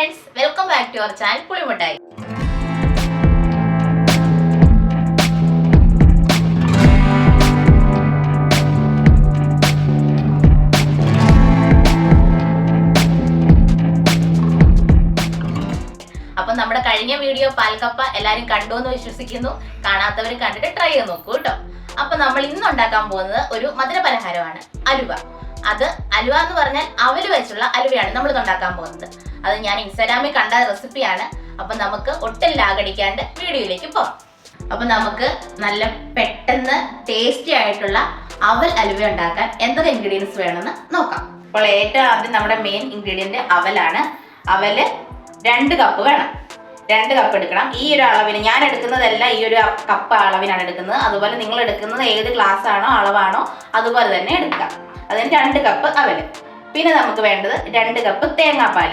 friends, welcome back to our channel പുളിമുട്ടായി. അപ്പോൾ നമ്മുടെ കഴിഞ്ഞ വീഡിയോ പാൽക്കപ്പ എല്ലാരും കണ്ടു എന്ന് വിശ്വസിക്കുന്നു. കാണാത്തവർ കണ്ടിട്ട് ട്രൈ ചെയ്ത് നോക്കൂ കേട്ടോ. അപ്പോൾ നമ്മൾ ഇന്ന് ഉണ്ടാക്കാൻ പോകുന്നത് ഒരു മധുര പലഹാരമാണ്, അലുവ. അത് അലുവ എന്ന് പറഞ്ഞാൽ അവല് വെച്ചുള്ള അലുവയാണ് നമ്മൾ ഉണ്ടാക്കാൻ പോകുന്നത്. അത് ഞാൻ ഇൻസ്റ്റാഗ്രാമിൽ കണ്ട റെസിപ്പിയാണ്. അപ്പൊ നമുക്ക് ഒട്ടും ലാഗടിക്കാണ്ട് വീഡിയോയിലേക്ക് പോകാം. അപ്പൊ നമുക്ക് നല്ല പെട്ടെന്ന് ടേസ്റ്റി ആയിട്ടുള്ള അവൽ അലുവ ഉണ്ടാക്കാൻ എന്തൊക്കെ ഇൻഗ്രീഡിയൻസ് വേണമെന്ന് നോക്കാം. അപ്പോൾ ഏറ്റവും ആദ്യം നമ്മുടെ മെയിൻ ഇൻഗ്രീഡിയന്റ് അവലാണ്. അവല് 2 കപ്പ് വേണം. 2 കപ്പ് എടുക്കണം. ഈ ഒരു അളവിന് ഞാൻ എടുക്കുന്നതല്ല, ഈ ഒരു കപ്പ് അളവിനാണ് എടുക്കുന്നത്. അതുപോലെ നിങ്ങൾ എടുക്കുന്നത് ഏത് ഗ്ലാസ് ആണോ അളവാണോ അതുപോലെ തന്നെ എടുക്കാം. അതിന് 2 കപ്പ് അവല്. പിന്നെ നമുക്ക് വേണ്ടത് 2 കപ്പ് തേങ്ങാപ്പാൽ.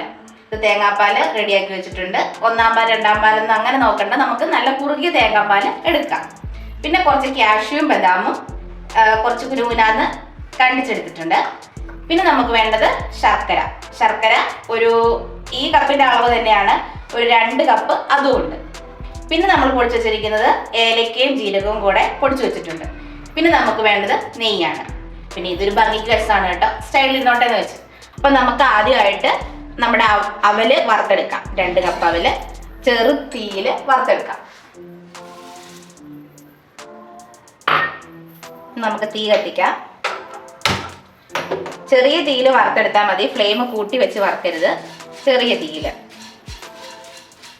ഇത് തേങ്ങാപ്പാൽ റെഡിയാക്കി വെച്ചിട്ടുണ്ട്. 1-ാം പാൽ 2-ാം പാലൊന്നും അങ്ങനെ നോക്കണ്ട, നമുക്ക് നല്ല കുറുകിയ തേങ്ങാപ്പാൽ എടുക്കാം. പിന്നെ കുറച്ച് കാഷ്യൂം ബദാമും കുറച്ച് കുരുമുനാന്ന് കണ്ടിച്ചെടുത്തിട്ടുണ്ട്. പിന്നെ നമുക്ക് വേണ്ടത് ശർക്കര. ശർക്കര ഈ കപ്പിന്റെ അളവ് തന്നെയാണ്, ഒരു 2 കപ്പ് അതും ഉണ്ട്. പിന്നെ നമ്മൾ പൊടിച്ചു വെച്ചിരിക്കുന്നത് ഏലക്കയും ജീരകവും കൂടെ പൊടിച്ചു വെച്ചിട്ടുണ്ട്. പിന്നെ നമുക്ക് വേണ്ടത് നെയ്യാണ്. പിന്നെ ഇതൊരു ഭംഗിക്ക് രസമാണ് കേട്ടോ, സ്റ്റൈലിൽ ഇരുന്നോട്ടെന്ന് വെച്ച്. അപ്പൊ നമുക്ക് ആദ്യമായിട്ട് നമ്മുടെ അവല് വറുത്തെടുക്കാം. 2 കപ്പ് അവല് ചെറു തീയിൽ വറുത്തെടുക്കാം. നമുക്ക് തീ കത്തിക്കാം. ചെറിയ തീയിൽ വറുത്തെടുത്താൽ മതി, ഫ്ലെയിം കൂട്ടി വെച്ച് വറുക്കരുത്. ചെറിയ തീയിൽ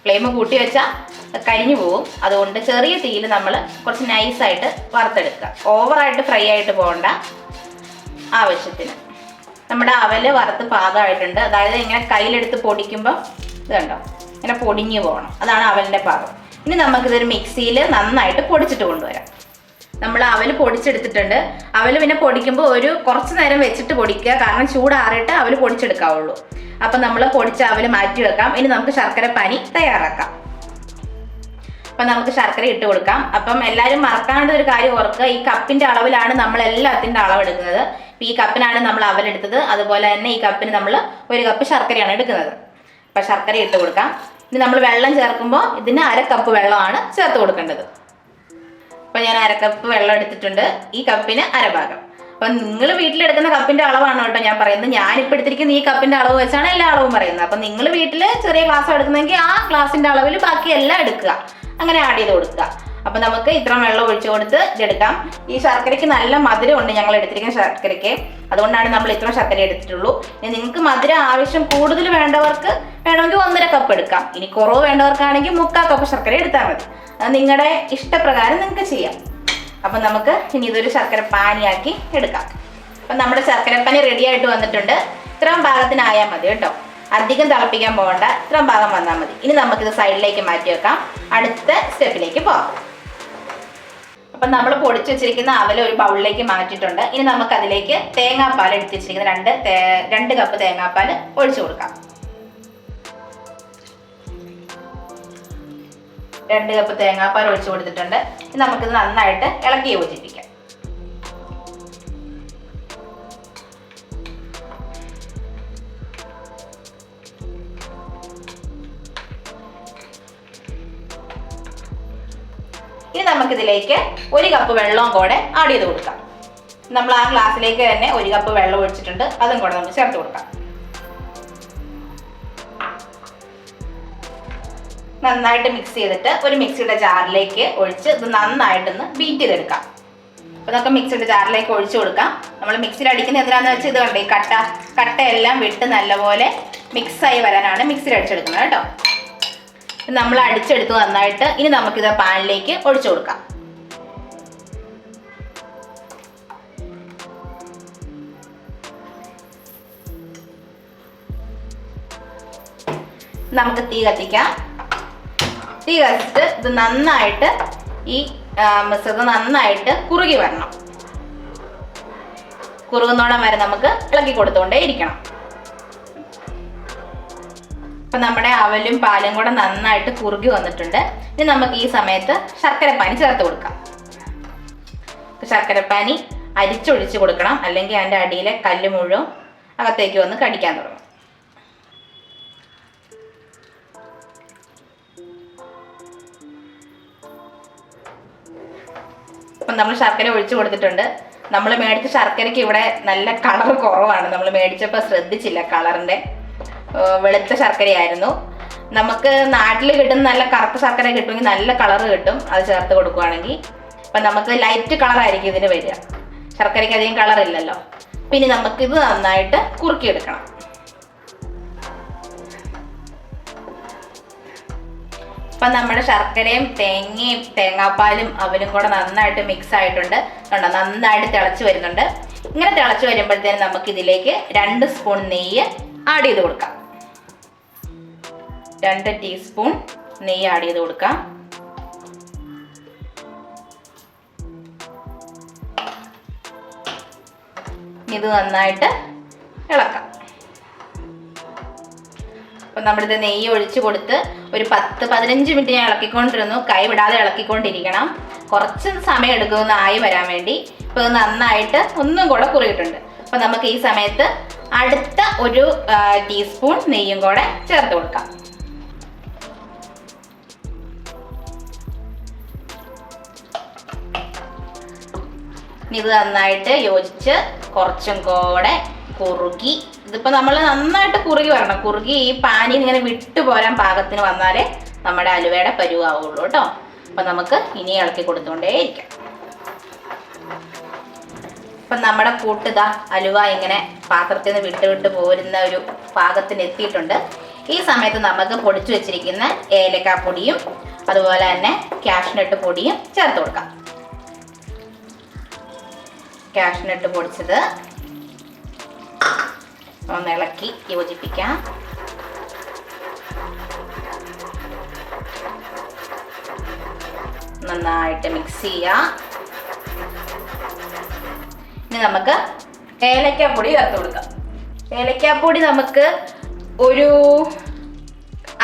ഫ്ലെയിം കൂട്ടി വെച്ചാൽ കരിഞ്ഞു പോകും. അതുകൊണ്ട് ചെറിയ തീയിൽ നമ്മൾ കുറച്ച് നൈസായിട്ട് വറുത്തെടുക്കുക. ഓവറായിട്ട് ഫ്രൈ ആയിട്ട് പോകണ്ട. ആവശ്യത്തിന് നമ്മുടെ അവല് വറുത്ത് പാകമായിട്ടുണ്ട്. അതായത് ഇങ്ങനെ കയ്യിലെടുത്ത് പൊടിക്കുമ്പോൾ ഇത് കണ്ടോ, ഇങ്ങനെ പൊടിഞ്ഞു പോകണം. അതാണ് അവലിൻ്റെ പാകം. ഇനി നമുക്കിതൊരു മിക്സിയിൽ നന്നായിട്ട് പൊടിച്ചിട്ട് കൊണ്ടുവരാം. നമ്മൾ അവല് പൊടിച്ചെടുത്തിട്ടുണ്ട്. അവല് പിന്നെ പൊടിക്കുമ്പോൾ കുറച്ച് നേരം വെച്ചിട്ട് പൊടിക്കുക, കാരണം ചൂടാറിയിട്ട് അവല് പൊടിച്ചെടുക്കാവുള്ളൂ. അപ്പം നമ്മൾ പൊടിച്ച അവല് മാറ്റി വെക്കാം. ഇനി നമുക്ക് ശർക്കര പാനി തയ്യാറാക്കാം. അപ്പം നമുക്ക് ശർക്കര ഇട്ട് കൊടുക്കാം. അപ്പം എല്ലാവരും മറക്കാണ്ട് ഒരു കാര്യം ഓർക്കുക, ഈ കപ്പിൻ്റെ അളവിലാണ് നമ്മൾ എല്ലാത്തിൻ്റെ അളവെടുക്കുന്നത്. ഈ കപ്പിനാണ് നമ്മൾ അവലെടുത്തത്. അതുപോലെ തന്നെ ഈ കപ്പിന് നമ്മൾ 1 കപ്പ് ശർക്കരയാണ് എടുക്കുന്നത്. അപ്പം ശർക്കര ഇട്ട് കൊടുക്കാം. ഇനി നമ്മൾ വെള്ളം ചേർക്കുമ്പോൾ ഇതിന് 1/2 കപ്പ് വെള്ളമാണ് ചേർത്ത് കൊടുക്കേണ്ടത്. അപ്പം ഞാൻ 1/2 കപ്പ് വെള്ളം എടുത്തിട്ടുണ്ട്. ഈ കപ്പിന് 1/2 ഭാഗം. അപ്പം നിങ്ങൾ വീട്ടിലെടുക്കുന്ന കപ്പിൻ്റെ അളവാണ് കേട്ടോ ഞാൻ പറയുന്നത്. ഞാനിപ്പോൾ എടുത്തിരിക്കുന്ന ഈ കപ്പിൻ്റെ അളവ് വെച്ചാണ് എല്ലാ അളവും പറയുന്നത്. അപ്പം നിങ്ങൾ വീട്ടിൽ ചെറിയ ഗ്ലാസ് എടുക്കുന്നെങ്കിൽ ആ ഗ്ലാസിൻ്റെ അളവിൽ ബാക്കി എല്ലാം എടുക്കുക, അങ്ങനെ ആഡ് ചെയ്ത് കൊടുക്കുക. അപ്പം നമുക്ക് ഇത്ര വെള്ളം ഒഴിച്ചു കൊടുത്ത് ഇതെടുക്കാം. ഈ ശർക്കരയ്ക്ക് നല്ല മധുരമുണ്ട് ഞങ്ങൾ എടുത്തിരിക്കുന്ന ശർക്കരയ്ക്ക്, അതുകൊണ്ടാണ് നമ്മൾ ഇത്ര ശർക്കര എടുത്തിട്ടുള്ളൂ. ഇനി നിങ്ങൾക്ക് മധുരം ആവശ്യം കൂടുതൽ വേണ്ടവർക്ക് വേണമെങ്കിൽ 1.5 കപ്പ് എടുക്കാം. ഇനി കുറവ് വേണ്ടവർക്കാണെങ്കിൽ 3/4 കപ്പ് ശർക്കര എടുത്താൽ മതി. അത് നിങ്ങളുടെ ഇഷ്ടപ്രകാരം നിങ്ങൾക്ക് ചെയ്യാം. അപ്പം നമുക്ക് ഇനി ഇതൊരു ശർക്കര പാനിയാക്കി എടുക്കാം. അപ്പം നമ്മുടെ ശർക്കരപ്പാനി റെഡി ആയിട്ട് വന്നിട്ടുണ്ട്. ഇത്രയും പാകത്തിനായാൽ മതി കേട്ടോ, അധികം തിളപ്പിക്കാൻ പോകണ്ട. ഇത്രയും ഭാഗം വന്നാൽ മതി. ഇനി നമുക്കിത് സൈഡിലേക്ക് മാറ്റി വെക്കാം. അടുത്ത സ്റ്റെപ്പിലേക്ക് പോകാം. അപ്പം നമ്മൾ പൊടിച്ചു വെച്ചിരിക്കുന്ന അവല് ഒരു ബൗളിലേക്ക് മാറ്റിയിട്ടുണ്ട്. ഇനി നമുക്ക് അതിലേക്ക് തേങ്ങാപ്പാൽ എടുത്ത് വെച്ചിരിക്കുന്ന 2 കപ്പ് തേങ്ങാപ്പാൽ ഒഴിച്ചു കൊടുക്കാം. 2 കപ്പ് തേങ്ങാപ്പാൽ ഒഴിച്ചു കൊടുത്തിട്ടുണ്ട്. ഇനി നമുക്കിത് നന്നായിട്ട് ഇളക്കി യോജിപ്പിക്കാം. ഇനി നമുക്കിതിലേക്ക് 1 കപ്പ് വെള്ളവും കൂടെ ആഡ് ചെയ്ത് കൊടുക്കാം. നമ്മൾ ആ ഗ്ലാസ്സിലേക്ക് തന്നെ 1 കപ്പ് വെള്ളം ഒഴിച്ചിട്ടുണ്ട്, അതും കൂടെ നമുക്ക് ചേർത്ത് കൊടുക്കാം. നന്നായിട്ട് മിക്സ് ചെയ്തിട്ട് ഒരു മിക്സിയുടെ ജാറിലേക്ക് ഒഴിച്ച് ഇത് നന്നായിട്ടൊന്ന് ബീറ്റ് ചെയ്തെടുക്കാം. അപ്പോൾ നമുക്ക് മിക്സിയുടെ ജാറിലേക്ക് ഒഴിച്ചു കൊടുക്കാം. നമ്മൾ മിക്സിയിൽ അടിക്കുന്നത് എന്തിനാണെന്ന് വെച്ചാൽ ഇത് കണ്ടേ, കട്ടയെല്ലാം വിട്ട് നല്ലപോലെ മിക്സായി വരാനാണ് മിക്സിയിൽ അടിച്ചെടുക്കുന്നത് കേട്ടോ. നമ്മൾ അടിച്ചെടുത്ത് നന്നായിട്ട്. ഇനി നമുക്കിത് പാനിലേക്ക് ഒഴിച്ചു കൊടുക്കാം. നമുക്ക് തീ കത്തിക്കാം. തീ കത്തിച്ചിട്ട് ഇത് നന്നായിട്ട് ഈ മിശ്രിതം നന്നായിട്ട് കുറുകി വരണം. കുറുകുന്നോളം വരെ നമുക്ക് ഇളക്കി കൊടുത്തുകൊണ്ടേ ഇരിക്കണം. അപ്പം നമ്മുടെ അവലും പാലും കൂടെ നന്നായിട്ട് കുറുകി വന്നിട്ടുണ്ട്. ഇനി നമുക്ക് ഈ സമയത്ത് ശർക്കരപ്പാനി ചേർത്ത് കൊടുക്കാം. ശർക്കരപ്പാനി അരിച്ചൊഴിച്ച് കൊടുക്കണം, അല്ലെങ്കിൽ അതിൻ്റെ അടിയിലെ കല്ല് മുഴുവൻ അകത്തേക്ക് വന്ന് കടിക്കാൻ തുടങ്ങും. നമ്മൾ ശർക്കര ഒഴിച്ചു കൊടുത്തിട്ടുണ്ട്. നമ്മൾ മേടിച്ച ശർക്കരയ്ക്ക് ഇവിടെ നല്ല കളർ കുറവാണ്. നമ്മൾ മേടിച്ചപ്പോൾ ശ്രദ്ധിച്ചില്ല, കളറിൻ്റെ വെളുത്ത ശർക്കരയായിരുന്നു. നമുക്ക് നാട്ടിൽ കിട്ടുന്ന നല്ല കറുത്ത ശർക്കര കിട്ടുമെങ്കിൽ നല്ല കളർ കിട്ടും അത് ചേർത്ത് കൊടുക്കുകയാണെങ്കിൽ. അപ്പം നമുക്ക് ലൈറ്റ് കളറായിരിക്കും ഇതിന് വരിക, ശർക്കരയ്ക്ക് അധികം കളറില്ലല്ലോ. പിന്നെ നമുക്കിത് നന്നായിട്ട് കുറുക്കിയെടുക്കണം. അപ്പം നമ്മുടെ ശർക്കരയും തേങ്ങയും തേങ്ങാപ്പാലും അവലും കൂടെ നന്നായിട്ട് മിക്സ് ആയിട്ടുണ്ട്. കണ്ടോ, നന്നായിട്ട് തിളച്ച് വരുന്നുണ്ട്. ഇങ്ങനെ തിളച്ച് വരുമ്പോഴത്തേനും നമുക്കിതിലേക്ക് 2 സ്പൂൺ നെയ്യ് ആഡ് ചെയ്ത് കൊടുക്കാം. 2 ടീസ്പൂൺ നെയ്യ് ആഡ് ചെയ്ത് കൊടുക്കാം. ഇത് നന്നായിട്ട് ഇളക്കാം. അപ്പം നമ്മളിത് നെയ്യ് ഒഴിച്ച് കൊടുത്ത് ഒരു 10-15 മിനിറ്റ് ഞാൻ ഇളക്കിക്കൊണ്ടിരുന്നു. കൈ വിടാതെ ഇളക്കിക്കൊണ്ടിരിക്കണം. കുറച്ച് സമയം എടുക്കുമെന്ന് ആയി വരാൻ വേണ്ടി. ഇപ്പോൾ ഇത് നന്നായിട്ട് ഒന്നും കൂടെ കുറിയിട്ടുണ്ട്. അപ്പം നമുക്ക് ഈ സമയത്ത് അടുത്ത 1 ടീസ്പൂൺ നെയ്യും കൂടെ ചേർത്ത് കൊടുക്കാം. ഇത് നന്നായിട്ട് യോജിച്ച് കുറച്ചും കൂടെ കുറുകി, ഇതിപ്പോൾ നമ്മൾ നന്നായിട്ട് കുറുകി വരണം. കുറുകി ഈ പാനി ഇങ്ങനെ വിട്ടു പോരാൻ പാകത്തിന് വന്നാലേ നമ്മുടെ അലുവയുടെ പരുവാവുള്ളൂ കേട്ടോ. അപ്പം നമുക്ക് ഇനി ഇളക്കി കൊടുത്തുകൊണ്ടേയിരിക്കാം. അപ്പം നമ്മുടെ കൂട്ടുക അലുവ ഇങ്ങനെ പാത്രത്തിൽ നിന്ന് വിട്ട് പോരുന്ന ഒരു പാകത്തിന് എത്തിയിട്ടുണ്ട്. ഈ സമയത്ത് നമുക്ക് പൊടിച്ചു വെച്ചിരിക്കുന്ന ഏലക്കാപ്പൊടിയും അതുപോലെ തന്നെ കാഷ്നട്ട് പൊടിയും ചേർത്ത് കൊടുക്കാം. കാഷ്നട്ട് പൊടിച്ചത് ഒന്ന് ഇളക്കി യോജിപ്പിക്കാം. നന്നായിട്ട് മിക്സ് ചെയ്യാം. ഇനി നമുക്ക് ഏലക്കാപ്പൊടി ചേർത്ത് കൊടുക്കാം. ഏലക്കാപ്പൊടി നമുക്ക് ഒരു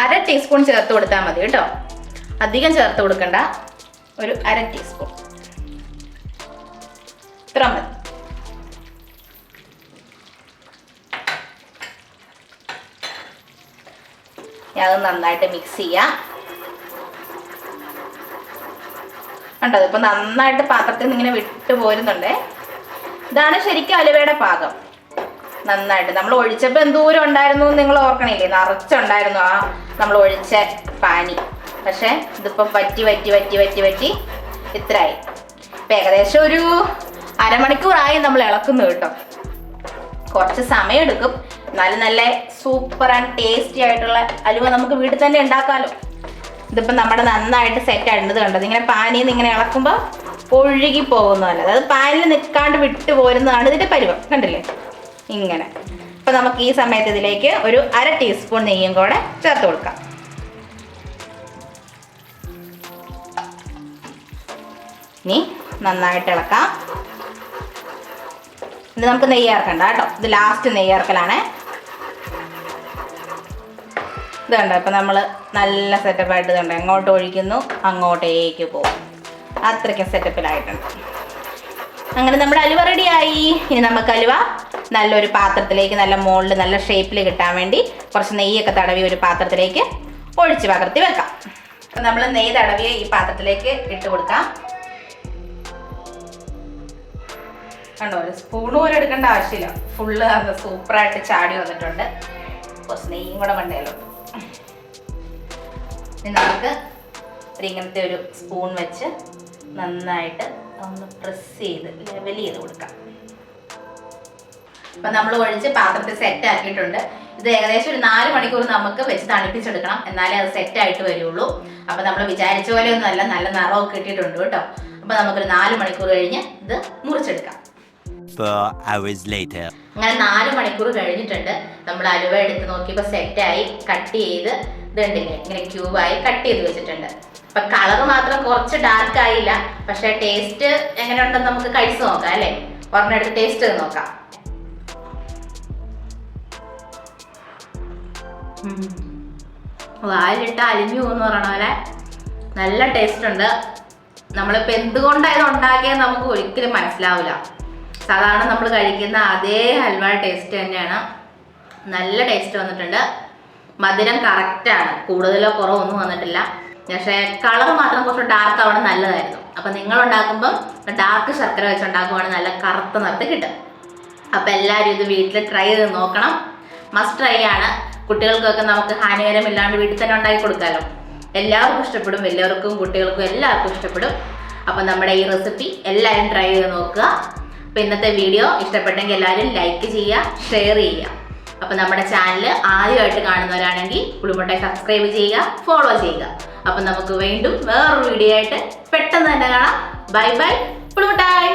1/2 ടീസ്പൂൺ ചേർത്ത് കൊടുത്താൽ മതി കേട്ടോ. അധികം ചേർത്ത് കൊടുക്കണ്ട, ഒരു 1/2 ടീസ്പൂൺ ഇത്ര മതി. അത് നന്നായിട്ട് മിക്സ് ചെയ്യാം. കണ്ടോ, ഇപ്പം നന്നായിട്ട് പാത്രത്തിൽ നിന്ന് ഇങ്ങനെ വിട്ടു പോരുന്നുണ്ട്. ഇതാണ് ശരിക്കും അലുവയുടെ പാകം. നന്നായിട്ട് നമ്മൾ ഒഴിച്ചപ്പോൾ എന്തോരം ഉണ്ടായിരുന്നു നിങ്ങൾ ഓർക്കണില്ലേ? നിറച്ചുണ്ടായിരുന്നു ആ നമ്മൾ ഒഴിച്ച പാനി. പക്ഷേ ഇതിപ്പം വറ്റി ഇത്രയായി. ഇപ്പം ഏകദേശം ഒരു അരമണിക്കൂറായി നമ്മൾ ഇളക്കുന്നു കേട്ടോ. കുറച്ച് സമയം എടുക്കും. നല്ല സൂപ്പർ ആൻഡ് ടേസ്റ്റി ആയിട്ടുള്ള അലുവ നമുക്ക് വീട്ടിൽ തന്നെ ഉണ്ടാക്കാമല്ലോ. ഇതിപ്പം നമ്മുടെ നന്നായിട്ട് സെറ്റ് ആയിട്ടുണ്ട്. കണ്ടത് ഇങ്ങനെ പാനിയിൽ നിന്ന് ഇങ്ങനെ ഇളക്കുമ്പോൾ ഒഴുകി പോകുന്നതല്ല, അതായത് പാനിൽ നിൽക്കാണ്ട് വിട്ടു പോരുന്നതാണ് ഇതിൻ്റെ പരുവം. കണ്ടില്ലേ ഇങ്ങനെ. അപ്പം നമുക്ക് ഈ സമയത്ത് ഇതിലേക്ക് ഒരു 1/2 ടീസ്പൂൺ നെയ്യും കൂടെ ചേർത്ത് കൊടുക്കാം. ഇനി നന്നായിട്ട് ഇളക്കാം. ഇത് നമുക്ക് നെയ്യ് ചേർക്കണ്ട കേട്ടോ, ഇത് ലാസ്റ്റ് നെയ്യ് ചേർക്കലാണ്. ഇത് കണ്ടോ, ഇപ്പം നമ്മൾ നല്ല സെറ്റപ്പായിട്ട് കണ്ടോ, എങ്ങോട്ട് ഒഴിക്കുന്നു അങ്ങോട്ടേക്ക് പോകും. അത്രയ്ക്കും സെറ്റപ്പിലായിട്ടുണ്ട്. അങ്ങനെ നമ്മുടെ അലുവ റെഡിയായി. ഇനി നമുക്ക് അലുവ നല്ലൊരു പാത്രത്തിലേക്ക്, നല്ല മുകളിൽ നല്ല ഷേപ്പിൽ കിട്ടാൻ വേണ്ടി കുറച്ച് നെയ്യൊക്കെ തടവി ഒരു പാത്രത്തിലേക്ക് ഒഴിച്ച് പകർത്തി വെക്കാം. അപ്പം നമ്മൾ നെയ്യ് തടവിയ ഈ പാത്രത്തിലേക്ക് ഇട്ട് കൊടുക്കാം. കണ്ടോ, ഒരു സ്പൂൺ പോലും എടുക്കേണ്ട ആവശ്യമില്ല. ഫുള്ള് സൂപ്പറായിട്ട് ചാടി വന്നിട്ടുണ്ട്. കുറച്ച് നെയ്യും കൂടെ വേണ്ടല്ലോ. ഇനി നമുക്ക് ഇങ്ങനത്തെ ഒരു സ്പൂൺ വെച്ച് നന്നായിട്ട് ഒന്ന് പ്രസ് ചെയ്ത് ലെവൽ ചെയ്ത് കൊടുക്കാം. അപ്പം നമ്മൾ ഒഴിച്ച് പാത്രത്തിൽ സെറ്റ് ആക്കിയിട്ടുണ്ട്. ഇത് ഏകദേശം ഒരു 4 മണിക്കൂർ നമുക്ക് വെച്ച് തണുപ്പിച്ചെടുക്കണം, എന്നാലേ അത് സെറ്റായിട്ട് വരുള്ളൂ. അപ്പം നമ്മൾ വിചാരിച്ച പോലെ ഒന്നും അല്ല, നല്ല നിറമൊക്കെ ഇട്ടിട്ടുണ്ട് കേട്ടോ. അപ്പം നമുക്കൊരു 4 മണിക്കൂർ കഴിഞ്ഞ് ഇത് മുറിച്ചെടുക്കാം. അങ്ങനെ 4 മണിക്കൂർ കഴിഞ്ഞിട്ടുണ്ട്. നമ്മൾ അലുവ എടുത്ത് നോക്കിയപ്പോൾ സെറ്റായി. കട്ട് ചെയ്ത് ഇതുണ്ടില്ലേ ഇങ്ങനെ ക്യൂബായി കട്ട് ചെയ്ത് വെച്ചിട്ടുണ്ട്. അപ്പം കളർ മാത്രം കുറച്ച് ഡാർക്ക് ആയില്ല, പക്ഷെ ടേസ്റ്റ് എങ്ങനെയുണ്ടെന്ന് നമുക്ക് കഴിച്ച് നോക്കാം അല്ലേ. ഒരെണ്ണെടുത്ത് ടേസ്റ്റ് ചെയ്ത് നോക്കാം. വായിലിട്ട് അലിഞ്ഞു പോകുന്ന പറയണ പോലെ നല്ല ടേസ്റ്റ് ഉണ്ട്. നമ്മളിപ്പോൾ എന്തുകൊണ്ടാണ് ഉണ്ടാക്കിയത് നമുക്ക് ഒരിക്കലും മനസ്സിലാവില്ല. സാധാരണ നമ്മൾ കഴിക്കുന്ന അതേ ഹൽവ ടേസ്റ്റ് തന്നെയാണ്. നല്ല ടേസ്റ്റ് വന്നിട്ടുണ്ട്. മധുരം കറക്റ്റാണ്, കൂടുതലോ കുറവൊന്നും വന്നിട്ടില്ല. പക്ഷേ കളർ മാത്രം കുറച്ച് ഡാർക്ക് ആവണം നല്ലതായിരുന്നു. അപ്പം നിങ്ങൾ ഉണ്ടാക്കുമ്പം ഡാർക്ക് ശർക്കര വെച്ച് ഉണ്ടാക്കുവാണെങ്കിൽ നല്ല കറുത്ത നിറത്ത് കിട്ടും. അപ്പം എല്ലാവരും ഇത് വീട്ടിൽ ട്രൈ ചെയ്ത് നോക്കണം. മസ്റ്റ് ട്രൈ ആണ്. കുട്ടികൾക്കൊക്കെ നമുക്ക് ഹാനികരമില്ലാണ്ട് വീട്ടിൽ തന്നെ ഉണ്ടാക്കി കൊടുക്കാമല്ലോ. എല്ലാവർക്കും ഇഷ്ടപ്പെടും, വലിയവർക്കും കുട്ടികൾക്കും എല്ലാവർക്കും ഇഷ്ടപ്പെടും. അപ്പം നമ്മുടെ ഈ റെസിപ്പി എല്ലാവരും ട്രൈ ചെയ്ത് നോക്കുക. അപ്പം ഇന്നത്തെ വീഡിയോ ഇഷ്ടപ്പെട്ടെങ്കിൽ എല്ലാവരും ലൈക്ക് ചെയ്യുക, ഷെയർ ചെയ്യുക. അപ്പം നമ്മുടെ ചാനൽ ആദ്യമായിട്ട് കാണുന്നവരാണെങ്കിൽ പുളിമുട്ടായി സബ്സ്ക്രൈബ് ചെയ്യുക, ഫോളോ ചെയ്യുക. അപ്പം നമുക്ക് വീണ്ടും വേറൊരു വീഡിയോ ആയിട്ട് പെട്ടെന്ന് തന്നെ കാണാം. Bye bye പുളിമുട്ടായി.